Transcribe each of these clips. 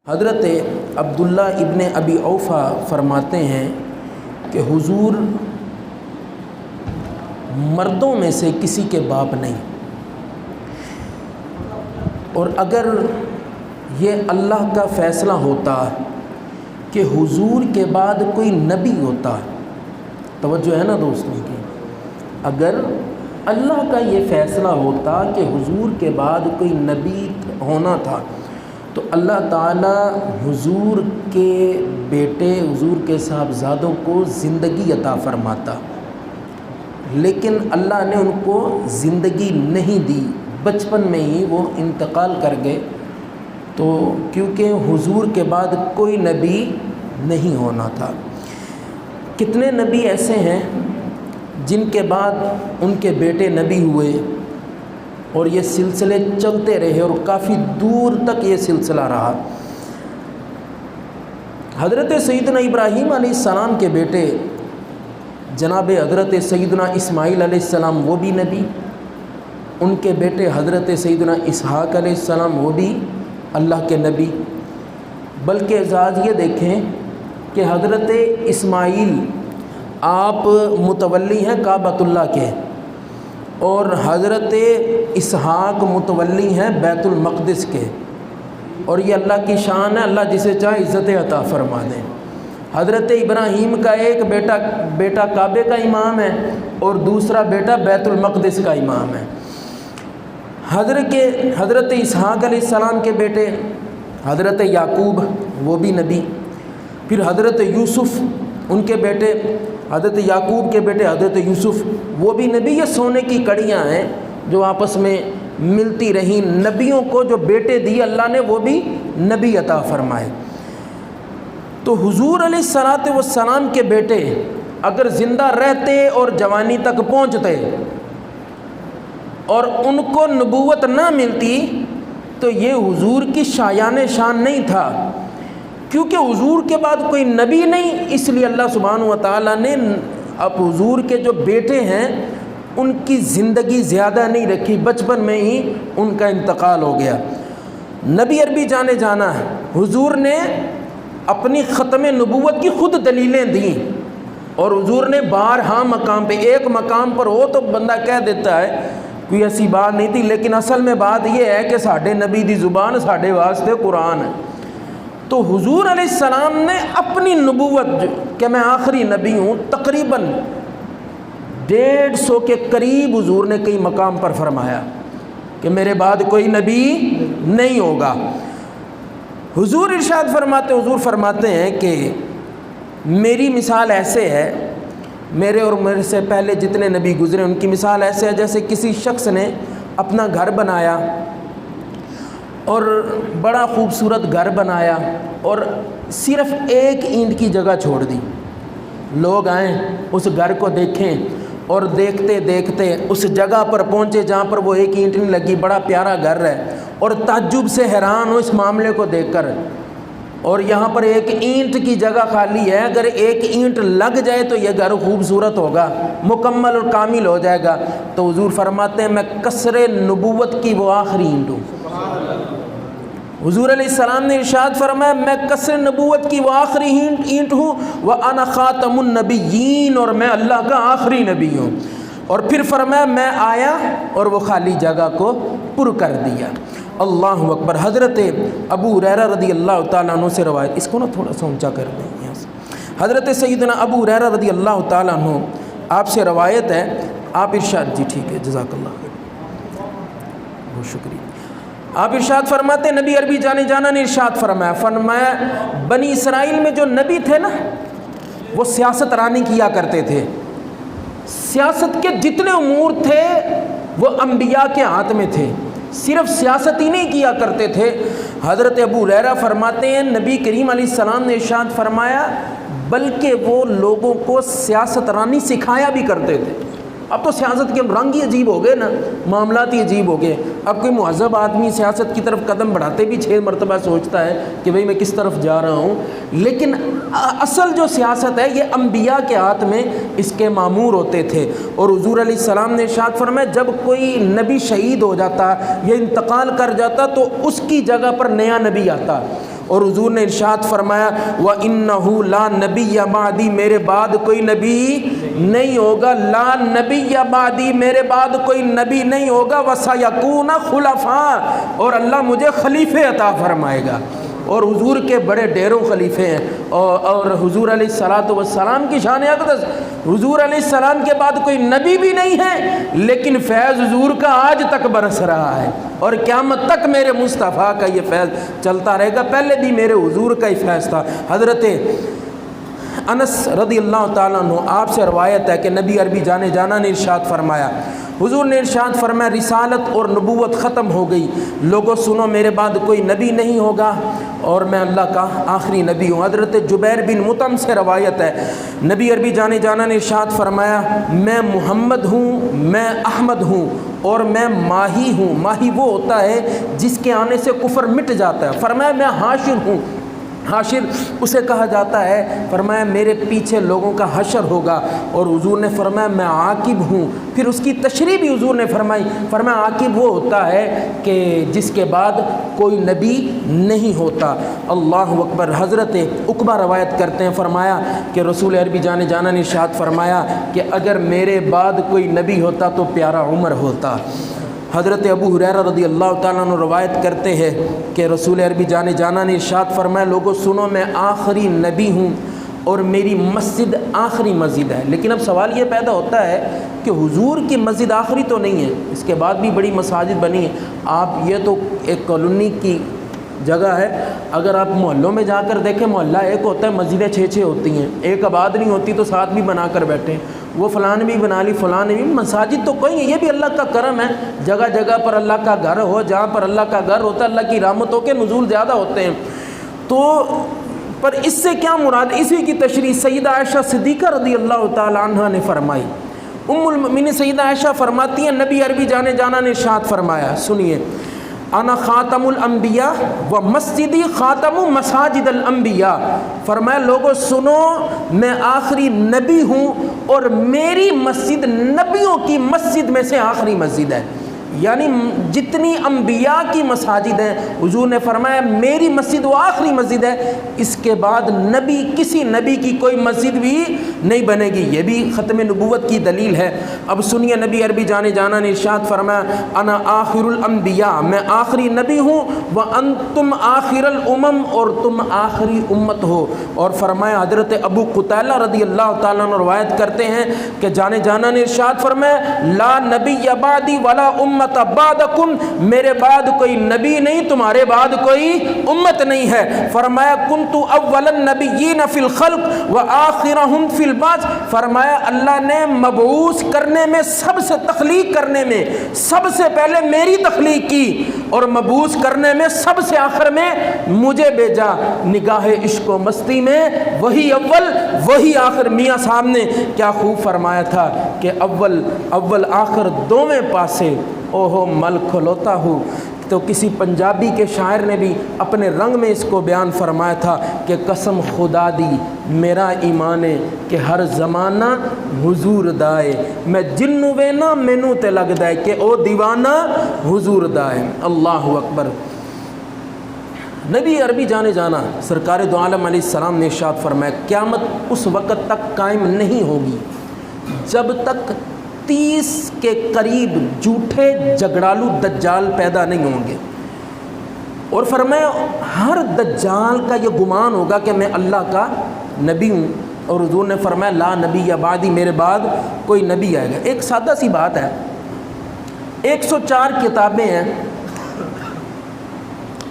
حضرت عبداللہ ابن ابی اوفا فرماتے ہیں کہ حضور مردوں میں سے کسی کے باپ نہیں، اور اگر یہ اللہ کا فیصلہ ہوتا کہ حضور کے بعد کوئی نبی ہوتا، توجہ ہے نا دوستوں کی، اگر اللہ کا یہ فیصلہ ہوتا کہ حضور کے بعد کوئی نبی ہونا تھا تو اللہ تعالیٰ حضور کے بیٹے، حضور کے صاحبزادوں کو زندگی عطا فرماتا، لیکن اللہ نے ان کو زندگی نہیں دی، بچپن میں ہی وہ انتقال کر گئے، تو کیونکہ حضور کے بعد کوئی نبی نہیں ہونا تھا۔ کتنے نبی ایسے ہیں جن کے بعد ان کے بیٹے نبی ہوئے اور یہ سلسلے چلتے رہے اور کافی دور تک یہ سلسلہ رہا۔ حضرت سیدنا ابراہیم علیہ السلام کے بیٹے جناب حضرت سیدنا اسماعیل علیہ السلام وہ بھی نبی، ان کے بیٹے حضرت سیدنا اسحاق علیہ السلام وہ بھی اللہ کے نبی، بلکہ اعزاز یہ دیکھیں کہ حضرت اسماعیل آپ متولی ہیں کعبۃ اللہ کے، اور حضرت اسحاق متولی ہیں بیت المقدس کے، اور یہ اللہ کی شان ہے، اللہ جسے چاہے عزت عطا فرما دیں۔ حضرت ابراہیم کا ایک بیٹا کعبے کا امام ہے اور دوسرا بیٹا بیت المقدس کا امام ہے۔ حضرت اسحاق علیہ السلام کے بیٹے حضرت یعقوب وہ بھی نبی، پھر حضرت یوسف ان کے بیٹے حضرت یعقوب کے بیٹے حضرت یوسف وہ بھی نبی۔ یہ سونے کی کڑیاں ہیں جو آپس میں ملتی رہیں، نبیوں کو جو بیٹے دیے اللہ نے وہ بھی نبی عطا فرمائے۔ تو حضور علیہ الصلوۃ والسلام کے بیٹے اگر زندہ رہتے اور جوانی تک پہنچتے اور ان کو نبوت نہ ملتی تو یہ حضور کی شایان شان نہیں تھا، کیونکہ حضور کے بعد کوئی نبی نہیں، اس لیے اللہ سبحانہ و تعالیٰ نے اب حضور کے جو بیٹے ہیں ان کی زندگی زیادہ نہیں رکھی، بچپن میں ہی ان کا انتقال ہو گیا۔ نبی عربی جانے جانا ہے، حضور نے اپنی ختم نبوت کی خود دلیلیں دیں، اور حضور نے بارہا مقام پہ، ایک مقام پر ہو تو بندہ کہہ دیتا ہے کوئی ایسی بات نہیں تھی، لیکن اصل میں بات یہ ہے کہ ساڈے نبی دی زبان ساڈے واسطے قرآن ہے۔ تو حضور علیہ السلام نے اپنی نبوت کہ میں آخری نبی ہوں تقریباً 150 کے قریب حضور نے کئی مقام پر فرمایا کہ میرے بعد کوئی نبی نہیں ہوگا۔ حضور ارشاد فرماتے، حضور فرماتے ہیں کہ میری مثال ایسے ہے، میرے اور میرے سے پہلے جتنے نبی گزرے ان کی مثال ایسے ہے جیسے کسی شخص نے اپنا گھر بنایا اور بڑا خوبصورت گھر بنایا اور صرف ایک اینٹ کی جگہ چھوڑ دی، لوگ آئیں اس گھر کو دیکھیں اور دیکھتے دیکھتے اس جگہ پر پہنچے جہاں پر وہ ایک اینٹ نہیں لگی، بڑا پیارا گھر ہے، اور تعجب سے حیران ہو اس معاملے کو دیکھ کر، اور یہاں پر ایک اینٹ کی جگہ خالی ہے، اگر ایک اینٹ لگ جائے تو یہ گھر خوبصورت ہوگا، مکمل اور کامل ہو جائے گا۔ تو حضور فرماتے ہیں میں قصر نبوت کی وہ آخری اینٹ ہوں۔ حضور علیہ السلام نے ارشاد فرمایا میں قصر نبوت کی وہ آخری اینٹ ہوں، وَأَنَا خَاتَمُ النَّبِيِّينَ، اور میں اللہ کا آخری نبی ہوں۔ اور پھر فرمایا میں آیا اور وہ خالی جگہ کو پر کر دیا۔ اللہ اکبر۔ حضرت ابو ہریرہ رضی اللہ تعالیٰ عنہ سے روایت، اس کو نا تھوڑا سا اونچا کر دیں یہاں سے۔ حضرت سیدنا ابو ہریرہ رضی اللہ تعالیٰ عنہ آپ سے روایت ہے، آپ ارشاد، جی ٹھیک ہے جزاک اللہ خیر، بہت شکریہ۔ آپ ارشاد فرماتے نبی عربی جانے جانا نے ارشاد فرمایا بنی اسرائیل میں جو نبی تھے نا وہ سیاست رانی کیا کرتے تھے، سیاست کے جتنے امور تھے وہ انبیاء کے ہاتھ میں تھے، صرف سیاست ہی نہیں کیا کرتے تھے۔ حضرت ابو ہریرہ فرماتے ہیں نبی کریم علیہ السلام نے ارشاد فرمایا بلکہ وہ لوگوں کو سیاست رانی سکھایا بھی کرتے تھے۔ اب تو سیاست کے رنگ ہی عجیب ہو گئے نا، معاملات ہی عجیب ہو گئے۔ اب کوئی مہذب آدمی سیاست کی طرف قدم بڑھاتے بھی 6 مرتبہ سوچتا ہے کہ بھئی میں کس طرف جا رہا ہوں، لیکن اصل جو سیاست ہے یہ انبیاء کے ہاتھ میں اس کے مامور ہوتے تھے۔ اور حضور علیہ السلام نے ارشاد فرمایا جب کوئی نبی شہید ہو جاتا یا انتقال کر جاتا تو اس کی جگہ پر نیا نبی آتا، اور حضور نے ارشاد فرمایا وَإِنَّهُ لَا نَبِيَّ بَعْدِي میرے بعد کوئی نبی نہیں ہوگا، لا نبی بعدی میرے بعد کوئی نبی نہیں ہوگا، وَسَيَكُونَ خُلَفَاء اور اللہ مجھے خلیفے عطا فرمائے گا۔ اور حضور کے بڑے ڈھیروں خلیفے ہیں، اور حضور علیہ السلام کی شان اقدس، حضور علیہ السلام کے بعد کوئی نبی بھی نہیں ہے، لیکن فیض حضور کا آج تک برس رہا ہے اور قیامت تک میرے مصطفیٰ کا یہ فیض چلتا رہے گا۔ پہلے بھی میرے حضور کا ہی فیض تھا۔ حضرت انس رضی اللہ تعالیٰ عنہ آپ سے روایت ہے کہ نبی عربی جانے جانا نے ارشاد فرمایا، حضور نے ارشاد فرمایا رسالت اور نبوت ختم ہو گئی، لوگوں سنو میرے بعد کوئی نبی نہیں ہوگا اور میں اللہ کا آخری نبی ہوں۔ حضرت جبیر بن مطعم سے روایت ہے نبی عربی جانے جانا نے ارشاد فرمایا میں محمد ہوں، میں احمد ہوں اور میں ماہی ہوں۔ ماہی وہ ہوتا ہے جس کے آنے سے کفر مٹ جاتا ہے۔ فرمایا میں حاشر ہوں، حاشر اسے کہا جاتا ہے۔ فرمایا میرے پیچھے لوگوں کا حشر ہوگا، اور حضور نے فرمایا میں عاقب ہوں۔ پھر اس کی تشریح بھی حضور نے فرمائی، فرمایا عاقب وہ ہوتا ہے کہ جس کے بعد کوئی نبی نہیں ہوتا۔ اللہ اکبر۔ حضرت عقبہ روایت کرتے ہیں، فرمایا کہ رسول عربی جانے جانا نے ارشاد فرمایا کہ اگر میرے بعد کوئی نبی ہوتا تو پیارا عمر ہوتا۔ حضرت ابو ہریرہ رضی اللہ تعالیٰ عنہ روایت کرتے ہیں کہ رسول عربی جانے جانا نے ارشاد فرمایا لوگوں سنو میں آخری نبی ہوں اور میری مسجد آخری مسجد ہے۔ لیکن اب سوال یہ پیدا ہوتا ہے کہ حضور کی مسجد آخری تو نہیں ہے، اس کے بعد بھی بڑی مساجد بنی ہیں۔ آپ یہ تو ایک کالونی کی جگہ ہے، اگر آپ محلوں میں جا کر دیکھیں محلہ ایک ہوتا ہے، مسجدیں 6 ہوتی ہیں، ایک آباد نہیں ہوتی تو 7 بھی بنا کر بیٹھے، وہ فلاں نے بھی بنا لی فلاں نے بھی۔ مساجد تو کوئی ہے، یہ بھی اللہ کا کرم ہے، جگہ جگہ پر اللہ کا گھر ہو، جہاں پر اللہ کا گھر ہوتا ہے اللہ کی رحمتوں کے نزول زیادہ ہوتے ہیں۔ تو پر اس سے کیا مراد، اسی کی تشریح سیدہ عائشہ صدیقہ رضی اللہ تعالی عنہ نے فرمائی۔ ام المؤمنین سیدہ عائشہ فرماتی ہیں نبی عربی جانے جانا نے ارشاد فرمایا، سنیے انا خاتم الانبیاء و مسجدی خاتم مساجد الانبیاء۔ فرمایا لوگوں سنو میں آخری نبی ہوں اور میری مسجد نبیوں کی مسجد میں سے آخری مسجد ہے، یعنی جتنی انبیاء کی مساجد ہیں حضور نے فرمایا میری مسجد وہ آخری مسجد ہے، اس کے بعد نبی کسی نبی کی کوئی مسجد بھی نہیں بنے گی۔ یہ بھی ختم نبوت کی دلیل ہے۔ اب سنیے نبی عربی جانے جانا نے ارشاد فرمایا انا آخر الانبیاء، میں آخری نبی ہوں، وانتم آخر الامم اور تم آخری امت ہو۔ اور فرمایا حضرت ابو قتیلہ رضی اللہ تعالیٰ عنہ روایت کرتے ہیں کہ جانے جانا نے ارشاد فرمایا لا نبی بعدی ولا امت بعدکم، میرے بعد کوئی نبی نہیں، تمہارے بعد کوئی امت نہیں ہے۔ فرمایا کنت اول النبیین فی الخلق وآخرہم فی البعث، فرمایا اللہ نے مبعوث کرنے میں سب سے تخلیق کرنے میں سب سے پہلے میری تخلیق کی اور مبعوث کرنے میں سب سے آخر میں مجھے بھیجا۔ نگاہ عشق و مستی میں وہی اول وہی آخر۔ میاں صاحب نے کیا خوب فرمایا تھا کہ اول آخر دوویں پاسے اوہو مل کھلوتا ہوں۔ تو کسی پنجابی کے شاعر نے بھی اپنے رنگ میں اس کو بیان فرمایا تھا کہ قسم خدا دی میرا ایمان ہے کہ ہر زمانہ حضور دائے، میں جنو وینا مینو تے لگدا ہے کہ او دیوانہ حضور دائے۔ اللہ اکبر۔ نبی عربی جانے جانا سرکار دو عالم علیہ السلام نے ارشاد فرمایا قیامت اس وقت تک قائم نہیں ہوگی جب تک 30 کے قریب جھوٹے جھگڑالو دجال پیدا نہیں ہوں گے، اور فرمایا ہر دجال کا یہ گمان ہوگا کہ میں اللہ کا نبی ہوں، اور حضور نے فرمایا لا نبی بعدی، میرے بعد کوئی نبی آئے گا۔ ایک سادہ سی بات ہے، 104 کتابیں ہیں،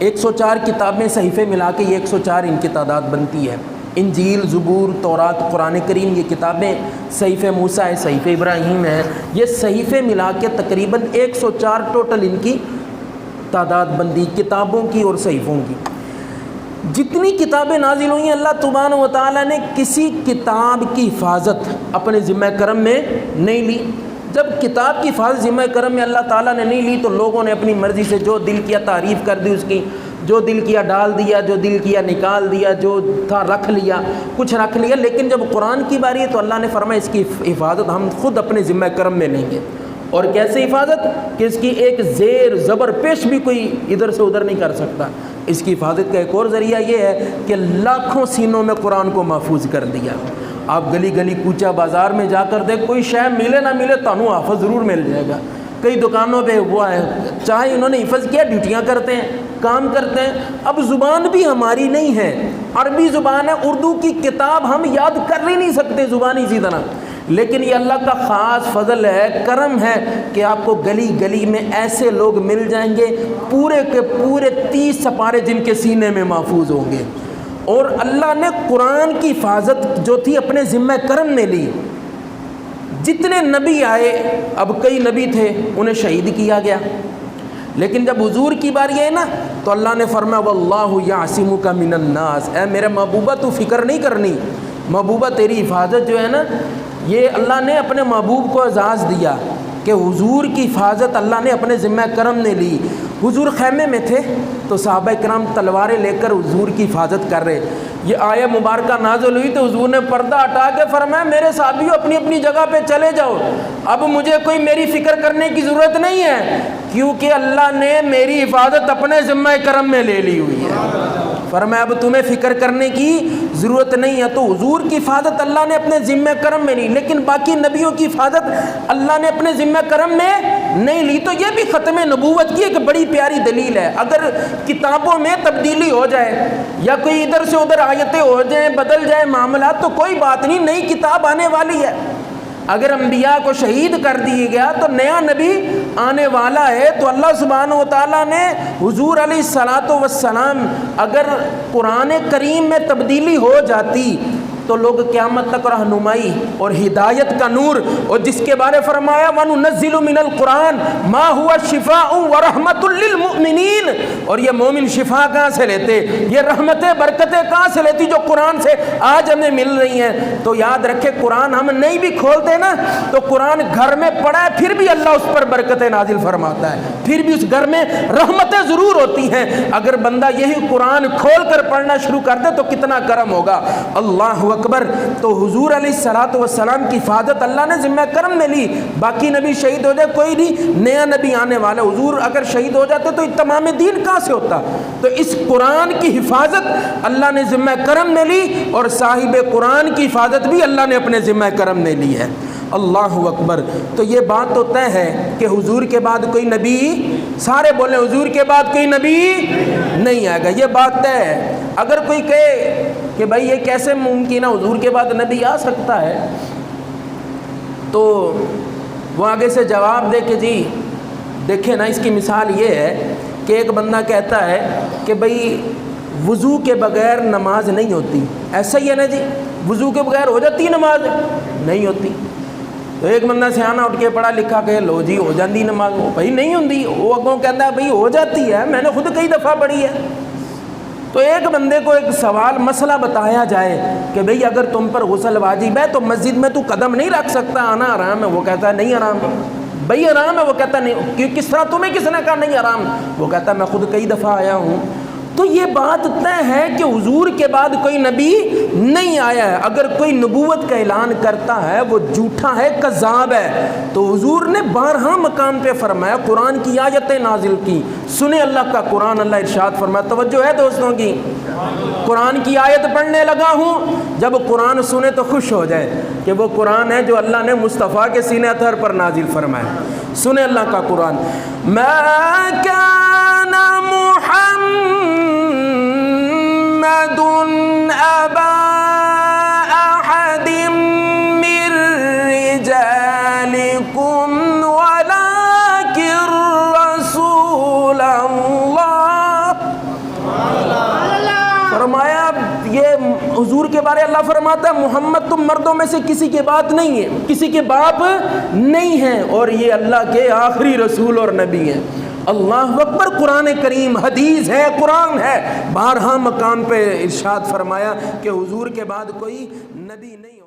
104 کتابیں صحیفے ملا کے یہ 104 ان کی تعداد بنتی ہے۔ انجیل، زبور، تورات، قرآن کریم، یہ کتابیں صحیفہ موسیٰ ہے، صحیفہ ابراہیم ہے، یہ صحیفے ملا کے تقریباً 104 ٹوٹل ان کی تعداد بندی کتابوں کی اور صحیفوں کی۔ جتنی کتابیں نازل ہوئی ہیں اللہ تبارک و تعالیٰ نے کسی کتاب کی حفاظت اپنے ذمہ کرم میں نہیں لی۔ جب کتاب کی حفاظت ذمہ کرم میں اللہ تعالیٰ نے نہیں لی تو لوگوں نے اپنی مرضی سے جو دل کیا تعریف کر دی اس کی، جو دل کیا ڈال دیا، جو دل کیا نکال دیا، جو تھا رکھ لیا، کچھ رکھ لیا۔ لیکن جب قرآن کی باری ہے تو اللہ نے فرمایا اس کی حفاظت ہم خود اپنے ذمہ کرم میں لیں گے۔ اور کیسے حفاظت کہ اس کی ایک زیر زبر پیش بھی کوئی ادھر سے ادھر نہیں کر سکتا، اس کی حفاظت کا ایک اور ذریعہ یہ ہے کہ لاکھوں سینوں میں قرآن کو محفوظ کر دیا۔ آپ گلی گلی کوچہ بازار میں جا کر دیکھ، کوئی شے ملے نہ ملے تانوں حافظ ضرور مل جائے گا۔ کئی دکانوں پہ وہ ہے، چاہے انہوں نے حفظ کیا، ڈیوٹیاں کرتے ہیں، کام کرتے ہیں۔ اب زبان بھی ہماری نہیں ہے، عربی زبان ہے، اردو کی کتاب ہم یاد کر ہی نہیں سکتے زبان اسی طرح، لیکن یہ اللہ کا خاص فضل ہے، کرم ہے کہ آپ کو گلی گلی میں ایسے لوگ مل جائیں گے پورے کے پورے 30 سپارے جن کے سینے میں محفوظ ہوں گے۔ اور اللہ نے قرآن کی حفاظت جو تھی اپنے ذمہ کرم نے لی۔ جتنے نبی آئے، اب کئی نبی تھے انہیں شہید کیا گیا، لیکن جب حضور کی باری ہے نا تو اللہ نے فرمایا واللہ یعصمک من الناس، اے میرے محبوبہ تو فکر نہیں کرنی، محبوبہ تیری حفاظت جو ہے نا، یہ اللہ نے اپنے محبوب کو اعزاز دیا کہ حضور کی حفاظت اللہ نے اپنے ذمہ کرم نے لی۔ حضور خیمے میں تھے تو صحابہ کرام تلواریں لے کر حضور کی حفاظت کر رہے، یہ آیہ مبارکہ نازل ہوئی تو حضور نے پردہ ہٹا کے فرمایا میرے صحابیوں اپنی اپنی جگہ پہ چلے جاؤ، اب مجھے کوئی میری فکر کرنے کی ضرورت نہیں ہے، کیونکہ اللہ نے میری حفاظت اپنے ذمہ کرم میں لے لی ہوئی ہے۔ فرمایا اب تمہیں فکر کرنے کی ضرورت نہیں ہے۔ تو حضور کی حفاظت اللہ نے اپنے ذمہ کرم میں لی، لیکن باقی نبیوں کی حفاظت اللہ نے اپنے ذمہ کرم میں نہیں لی۔ تو یہ بھی ختم نبوت کی ایک بڑی پیاری دلیل ہے۔ اگر کتابوں میں تبدیلی ہو جائے یا کوئی ادھر سے ادھر آیتیں ہو جائیں، بدل جائیں معاملات، تو کوئی بات نہیں، نئی کتاب آنے والی ہے۔ اگر انبیاء کو شہید کر دیا گیا تو نیا نبی آنے والا ہے۔ تو اللہ سبحانہ و تعالیٰ نے حضور علیہ الصلاۃ والسلام، اگر قرآن کریم میں تبدیلی ہو جاتی تو لوگ قیامت تک رہنمائی اور ہدایت کا نور، اور جس کے بارے فرمایا وَنُنَزِّلُ مِنَ الْقُرْآنِ مَا هُوَ شِفَاءٌ وَرَحْمَةٌ لِّلْمُؤْمِنِينَ، اور یہ مومن شفا کہاں سے لیتے، یہ رحمتیں برکتیں کہاں سے لیتی جو قرآن سے آج ہمیں مل رہی ہیں۔ تو یاد رکھے قرآن ہم نہیں بھی کھولتے نا تو قرآن گھر میں پڑھا ہے پھر بھی اللہ اس پر برکتیں نازل فرماتا ہے، پھر بھی اس گھر میں رحمتیں ضرور ہوتی ہیں۔ اگر بندہ یہی قرآن کھول کر پڑھنا شروع کر دے تو کتنا کرم ہوگا۔ اللہ اکبر۔ تو حضور علیہ الصلوۃ والسلام کی حفاظت اللہ نے ذمہ کرم میں لی۔ باقی نبی شہید ہو جائے کوئی نہیں، نیا نبی آنے والا، حضور اگر شہید ہو جاتے تو تمام دین کہاں سے ہوتا۔ تو اس قرآن کی حفاظت اللہ نے ذمہ کرم میں لی، اور صاحب قرآن کی حفاظت بھی اللہ نے اپنے ذمہ کرم میں لی ہے۔ اللہ اکبر۔ تو یہ بات تو طے ہے کہ حضور کے بعد کوئی نبی، سارے بولیں حضور کے بعد کوئی نبی نہیں آئے گا، یہ بات طے ہے۔ اگر کوئی کہے کہ بھائی یہ کیسے ممکن ہے حضور کے بعد نبی آ سکتا ہے، تو وہ آگے سے جواب دے کہ جی دیکھیں نا، اس کی مثال یہ ہے کہ ایک بندہ کہتا ہے کہ بھائی وضو کے بغیر نماز نہیں ہوتی، ایسا ہی ہے نا جی، وضو کے بغیر ہو جاتی نماز؟ نہیں ہوتی۔ تو ایک بندہ سیانہ اٹھ کے پڑھا لکھا کہ لو جی ہو جاتی نماز، بھائی نہیں ہوتی، وہ اگوں کہتا ہے بھائی ہو جاتی ہے، میں نے خود کئی دفعہ پڑھی ہے۔ تو ایک بندے کو ایک سوال مسئلہ بتایا جائے کہ بھئی اگر تم پر غسل واجب ہے تو مسجد میں تو قدم نہیں رکھ سکتا، آنا حرام ہے، وہ کہتا ہے نہیں حرام، بھئی حرام ہے، وہ کہتا ہے نہیں، کس طرح تمہیں کس نے کہا نہیں حرام، وہ کہتا ہے میں خود کئی دفعہ آیا ہوں۔ تو یہ بات طے ہے کہ حضور کے بعد کوئی نبی نہیں آیا ہے۔ اگر کوئی نبوت کا اعلان کرتا ہے وہ جھوٹا ہے، کذاب ہے۔ تو حضور نے 12 مقام پہ فرمایا، قرآن کی آیتیں نازل کی، سنیں اللہ کا قرآن، اللہ ارشاد فرمایا، توجہ ہے دوستوں کی، قرآن کی آیت پڑھنے لگا ہوں، جب قرآن سنے تو خوش ہو جائے کہ وہ قرآن ہے جو اللہ نے مصطفیٰ کے سینہ اطہر پر نازل فرمایا۔ سنیں اللہ کا قرآن، ما کان محمد ابا احد من رجالکم ولکن رسول اللہ۔ فرمایا یہ حضور کے بارے اللہ فرماتا ہے محمد تم مردوں میں سے کسی کے باپ نہیں ہے، کسی کے باپ نہیں ہیں، اور یہ اللہ کے آخری رسول اور نبی ہیں۔ اللہ اکبر۔ قرآن کریم حدیث ہے، قرآن ہے، 12 مقام پہ ارشاد فرمایا کہ حضور کے بعد کوئی نبی نہیں